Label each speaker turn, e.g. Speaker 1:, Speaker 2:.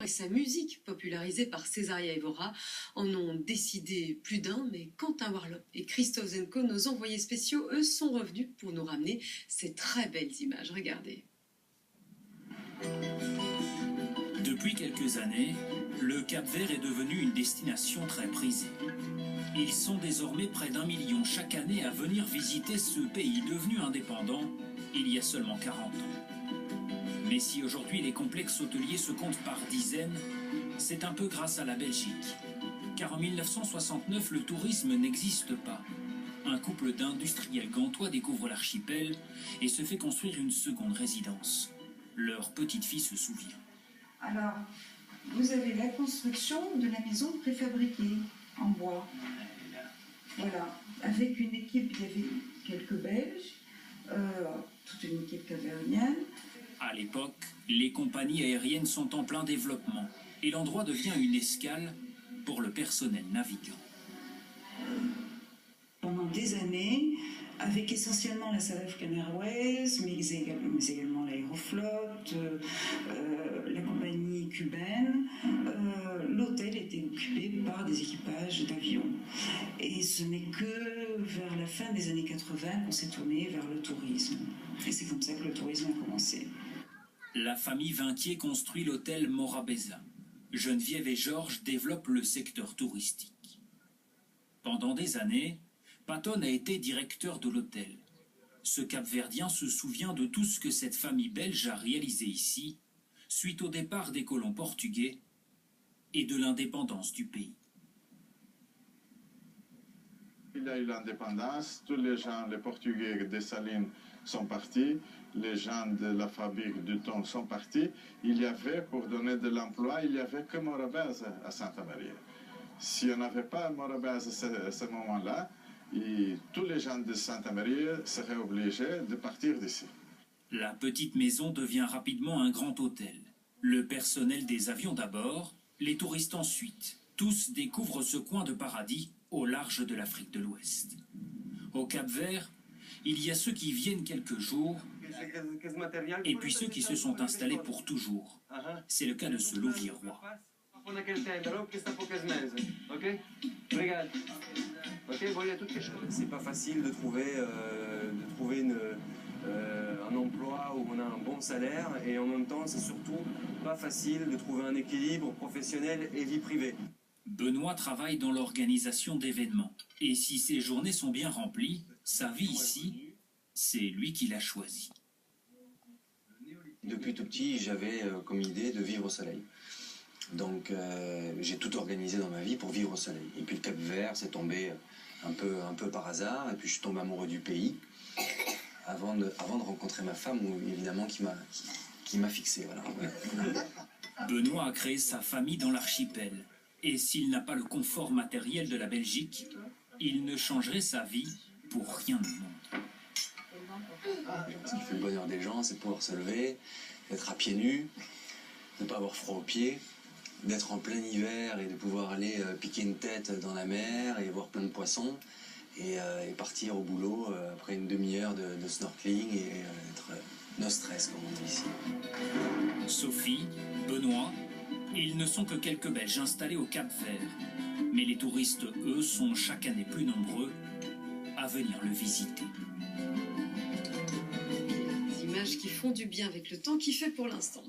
Speaker 1: sa musique, popularisée par Césaria Evora, en ont décidé plus d'un, mais Quentin Warlop et Christophe Zenko, nos envoyés spéciaux, eux, sont revenus pour nous ramener ces très belles images. Regardez.
Speaker 2: Depuis quelques années, le Cap-Vert est devenu une destination très prisée. Ils sont désormais près d'1 million chaque année à venir visiter ce pays devenu indépendant il y a seulement 40 ans. Mais si aujourd'hui les complexes hôteliers se comptent par dizaines, c'est un peu grâce à la Belgique. Car en 1969, le tourisme n'existe pas. Un couple d'industriels gantois découvre l'archipel et se fait construire une seconde résidence. Leur petite fille se souvient.
Speaker 3: Alors, vous avez la construction de la maison préfabriquée en bois. Voilà, avec une équipe, il y avait quelques Belges, toute une équipe capverdienne.
Speaker 2: À l'époque, les compagnies aériennes sont en plein développement et l'endroit devient une escale pour le personnel navigant.
Speaker 3: Pendant des années, avec essentiellement la South African Airways, mais également l'Aéroflot, la compagnie cubaine, l'hôtel était occupé par des équipages d'avions. Et ce n'est que vers la fin des années 80 qu'on s'est tourné vers le tourisme. Et c'est comme ça que le tourisme a commencé.
Speaker 2: La famille Vinquier construit l'hôtel Morabeza. Geneviève et Georges développent le secteur touristique. Pendant des années, Patton a été directeur de l'hôtel. Ce Cap-Verdien se souvient de tout ce que cette famille belge a réalisé ici, suite au départ des colons portugais et de l'indépendance du pays.
Speaker 4: Il y a eu l'indépendance, tous les gens, les Portugais des Salines sont partis, les gens de la fabrique du thon sont partis. Il y avait, pour donner de l'emploi, il n'y avait que Morabeza à Santa Maria. Si on n'avait pas Morabeza à ce moment-là, tous les gens de Santa Maria seraient obligés de partir d'ici.
Speaker 2: La petite maison devient rapidement un grand hôtel. Le personnel des avions d'abord, les touristes ensuite. Tous découvrent ce coin de paradis au large de l'Afrique de l'Ouest. Au Cap-Vert, il y a ceux qui viennent quelques jours et puis ceux qui se sont installés pour toujours. C'est le cas de ce louviérois.
Speaker 5: C'est pas facile de trouver un emploi où on a un bon salaire et en même temps c'est surtout pas facile de trouver un équilibre professionnel et vie privée.
Speaker 2: Benoît travaille dans l'organisation d'événements et si ses journées sont bien remplies, sa vie ici, c'est lui qui l'a choisi.
Speaker 6: Depuis tout petit, j'avais comme idée de vivre au soleil. Donc j'ai tout organisé dans ma vie pour vivre au soleil. Et puis le Cap-Vert, c'est tombé un peu par hasard. Et puis je suis tombé amoureux du pays avant de rencontrer ma femme, évidemment, qui m'a fixé. Voilà.
Speaker 2: Benoît a créé sa famille dans l'archipel. Et s'il n'a pas le confort matériel de la Belgique, il ne changerait sa vie pour rien au monde.
Speaker 6: Ce qui fait le bonheur des gens, c'est de pouvoir se lever, d'être à pieds nus, de ne pas avoir froid aux pieds, d'être en plein hiver et de pouvoir aller piquer une tête dans la mer et voir plein de poissons et partir au boulot après une demi-heure de snorkeling et être no stress, comme on dit ici.
Speaker 2: Sophie, Benoît, ils ne sont que quelques Belges installés au Cap-Vert. Mais les touristes, eux, sont chaque année plus nombreux à venir le visiter.
Speaker 1: Des images qui font du bien avec le temps qu'il fait pour l'instant.